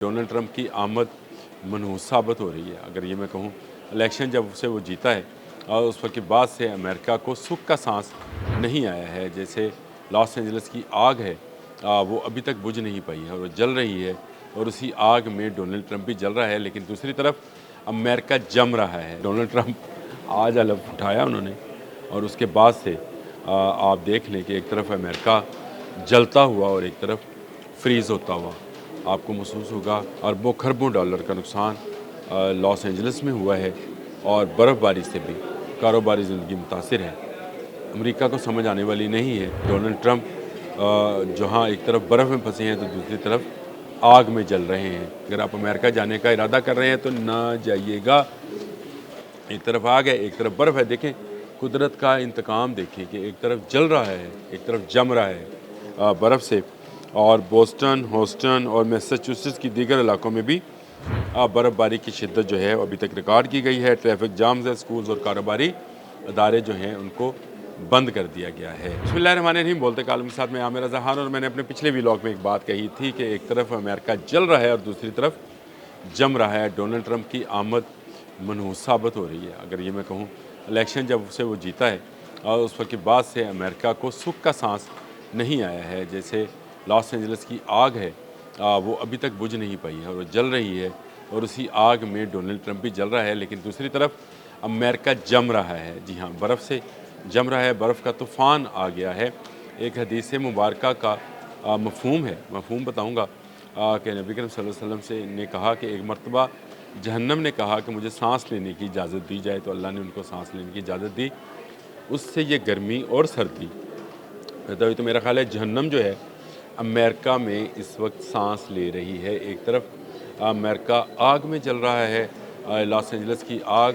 Donald Trump की आमद मनहूस साबित हो रही है। अगर ये मैं कहूँ, इलेक्शन जब से वो जीता है और उस वक्त के बाद से अमेरिका को सुख का सांस नहीं आया है। जैसे लॉस एंजलिस की आग है, वो अभी तक बुझ नहीं पाई है और वो जल रही है, और उसी आग में डोनाल्ड ट्रंप भी जल रहा है। लेकिन दूसरी तरफ अमेरिका जम रहा है। डोनाल्ड ट्रंप आज हलफ उठाया उन्होंने, और उसके बाद से आप देख लें कि एक तरफ अमेरिका जलता हुआ और एक तरफ फ्रीज़ होता हुआ आपको महसूस होगा। अरबों खरबों डॉलर का नुकसान लॉस एंजलिस में हुआ है, और बर्फ़बारी से भी कारोबारी ज़िंदगी मुतासिर है। अमेरिका को समझ आने वाली नहीं है। डोनाल्ड ट्रंप जहाँ एक तरफ बर्फ़ में फंसे हैं तो दूसरी तरफ आग में जल रहे हैं। अगर आप अमेरिका जाने का इरादा कर रहे हैं तो ना जाइएगा। एक तरफ आग है, एक तरफ बर्फ़ है। देखें कुदरत का इंतकाम, देखें कि एक तरफ जल रहा है, एक तरफ जम रहा है बर्फ़ से। और बोस्टन, ह्यूस्टन और मैसाचुसेट्स की दीगर इलाकों में भी बर्फ़बारी की शिद्दत जो है अभी तक रिकॉर्ड की गई है। ट्रैफिक जाम्स है, स्कूल्स और कारोबारी अदारे जो हैं उनको बंद कर दिया गया है। बिस्मिल्लाहिर्रहमानिर्रहीम। बोलते कालम के साथ मैं आमिर रज़ा खान। और मैंने अपने पिछले व्लॉग में एक बात कही थी कि एक तरफ अमेरिका जल रहा है और दूसरी तरफ जम रहा है। डोनाल्ड ट्रंप की आमद मनहूस साबित हो रही है। अगर ये मैं कहूँ, इलेक्शन जब से वो जीता है और उस वक्त के बाद से अमेरिका को सुख का सांस नहीं आया है। जैसे लॉस एंजलिस की आग है, वो अभी तक बुझ नहीं पाई है और वो जल रही है, और उसी आग में डोनाल्ड ट्रंप भी जल रहा है। लेकिन दूसरी तरफ अमेरिका जम रहा है। जी हाँ, बर्फ़ से जम रहा है, बर्फ़ का तूफ़ान आ गया है। एक हदीस मुबारक का मफ़हूम है, मफ़हूम बताऊँगा कि नबी करीम सल्लल्लाहु अलैहि वसल्लम से ने कहा कि एक मरतबा जहन्नम ने कहा कि मुझे सांस लेने की इजाज़त दी जाए, तो अल्लाह ने उनको सांस लेने की इजाज़त दी। उससे ये गर्मी और सर्दी पैदा हुई। तो मेरा ख़्याल है जहन्नम जो है अमेरिका में इस वक्त सांस ले रही है। एक तरफ अमेरिका आग में जल रहा है। लॉस एंजलिस की आग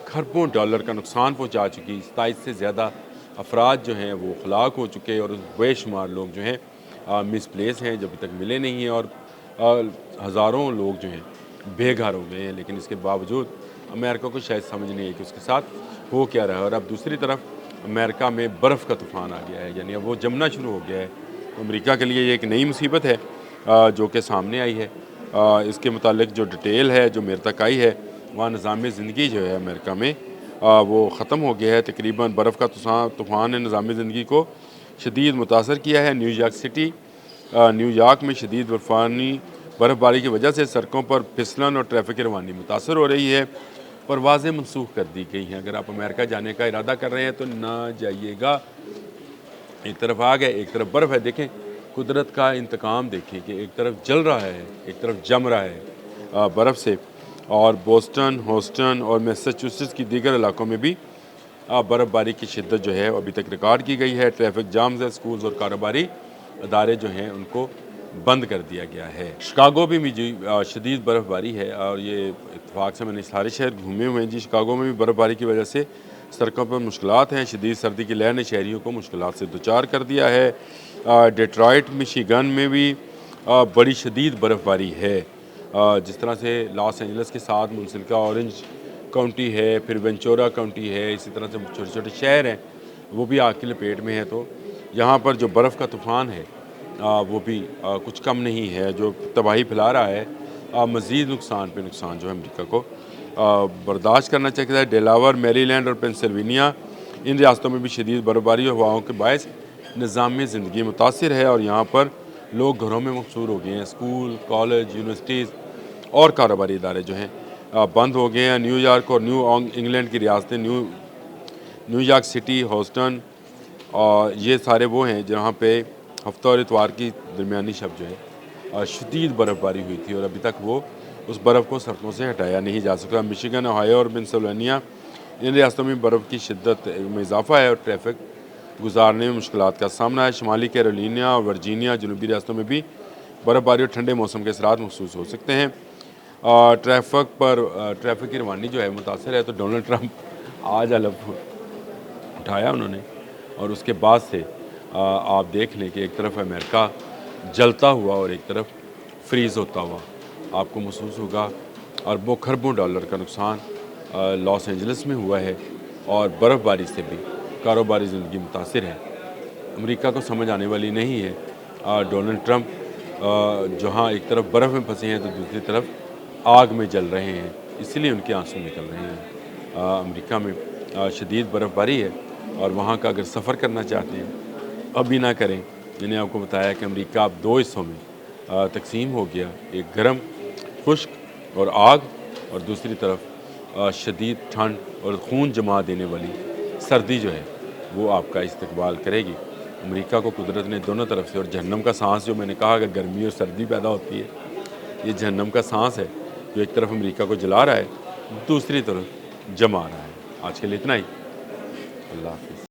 खरबों डॉलर का नुकसान पहुंचा चुकी। 27 से ज़्यादा अफराद जो हैं वो हलाक हो चुके हैं, और बेशुमार लोग जो हैं मिसप्लेस हैं, जो अभी तक मिले नहीं हैं, और हज़ारों लोग जो हैं बेघर हो गए हैं। लेकिन इसके बावजूद अमेरिका को शायद समझ नहीं आई कि उसके साथ हो क्या रहा है। और अब दूसरी तरफ अमेरिका में बर्फ़ का तूफ़ान आ गया है, यानी अब वो जमना शुरू हो गया है। तो अमेरिका के लिए ये एक नई मुसीबत है जो कि सामने आई है। इसके मुतालिक जो डिटेल है जो मेरे तक आई है, वहाँ निज़ाम ज़िंदगी जो है अमेरिका में वो ख़त्म हो गया है। तकरीबन बर्फ़ का तूफ़ान ने निज़ाम ज़िंदगी को शदीद मुतासर किया है। न्यूयॉर्क सिटी, न्यूयॉर्क में शदीद बर्फ़बारी की वजह से सड़कों पर फिसलन और ट्रैफिक की रवानी मुतासर हो रही है। परवाज़ें मनसूख कर दी गई हैं। अगर आप अमेरिका जाने का इरादा कर रहे हैं तो ना जाइएगा। एक तरफ आग है, एक तरफ बर्फ़ है। देखें कुदरत का इंतकाम, देखें कि एक तरफ जल रहा है, एक तरफ जम रहा है बर्फ़ से। और बोस्टन, ह्यूस्टन और मैसाचुसेट्स की दीगर इलाकों में भी बर्फ़बारी की शिद्दत जो है अभी तक रिकॉर्ड की गई है। ट्रैफिक जाम्स है, स्कूल्स और कारोबारी अदारे जो हैं उनको बंद कर दिया गया है। शिकागो भी शदीद बर्फ़बारी है, और ये इत्तेफाक से मैंने सारे शहर घूमे हुए हैं जी। शिकागो में भी बर्फ़बारी की वजह से सड़कों पर मुश्किलात हैं। शदीद सर्दी की लहर ने शहरियों को मुश्किलात से दोचार कर दिया है। डेट्रॉइट, मिशिगन में भी बड़ी शदीद बर्फ़बारी है। जिस तरह से लॉस एंजलिस के साथ मुंसलिका ऑरेंज काउंटी है, फिर वेंचुरा काउंटी है, इसी तरह से छोटे छोटे शहर हैं वो भी आग की लपेट में है। तो यहाँ पर जो बर्फ़ का तूफ़ान है वो भी कुछ कम नहीं है, जो तबाही फैला रहा है। मज़ीद नुकसान पे नुकसान जो है अमेरिका को बर्दाश्त करना चाहिए। डेलावर, मैरीलैंड और पेंसिल्वेनिया, इन रियासतों में भी शदीद बर्फ़बारी और हवाओं के बायस निज़ाम ज़िंदगी मुतासिर है, और यहाँ पर लोग घरों में मकसूर हो गए हैं। स्कूल, कॉलेज, यूनिवर्सिटीज़ और कारोबारी इदारे जो हैं बंद हो गए हैं। न्यूयॉर्क और न्यू इंग्लैंड की रियासतें, न्यूयॉर्क सिटी, ह्यूस्टन, और ये सारे वो हैं जहाँ पे हफ्ता और इतवार की दरमियानी शब जो है शदीद बर्फ़बारी हुई थी, और अभी तक वो उस बर्फ़ को सड़कों से हटाया नहीं जा सका। मिशिगन, ओहायो और पेंसिल्वेनिया, इन रियासतों में बर्फ़ की शिद्दत में इजाफा है और ट्रैफिक गुजारने में मुश्किलात का सामना है। शुमाली कैरोलिना और वर्जीनिया, जनूबी रियासतों में भी बर्फ़बारी और ठंडे मौसम के असरात महसूस हो सकते हैं। ट्रैफिक की रवानी जो है मुतासर है। तो डोनाल्ड ट्रंप आज हलफ उठाया उन्होंने, और उसके बाद से आप देख लें कि एक तरफ अमेरिका जलता हुआ और एक तरफ फ्रीज़ होता हुआ आपको महसूस होगा। अरबों खरबों डॉलर का नुकसान लॉस एंजलिस में हुआ है, और बर्फ़बारी से भी कारोबारी ज़िंदगी मुतासिर है। अमेरिका को समझ आने वाली नहीं है। डोनाल्ड ट्रंप जहाँ एक तरफ बर्फ़ में फंसे हैं तो दूसरी तरफ आग में जल रहे हैं, इसीलिए उनके आंसू निकल रहे हैं। अमेरिका में शदीद बर्फ़बारी है और वहाँ का अगर सफ़र करना चाहते हैं अभी ना करें। मैंने आपको बताया कि अमेरिका अब 2 हिस्सों में तकसीम हो गया, एक गर्म खुश्क और आग, और दूसरी तरफ शदीद ठंड और खून जमा देने वाली सर्दी जो है वो आपका इस्तकबाल करेगी। अमेरिका को कुदरत ने दोनों तरफ से, और जहन्नम का सांस जो मैंने कहा कि गर्मी और सर्दी पैदा होती है, ये जहन्नम का सांस है जो एक तरफ अमेरिका को जला रहा है, दूसरी तरफ जमा रहा है। आज के लिए इतना ही। अल्लाह हाफ़िज़।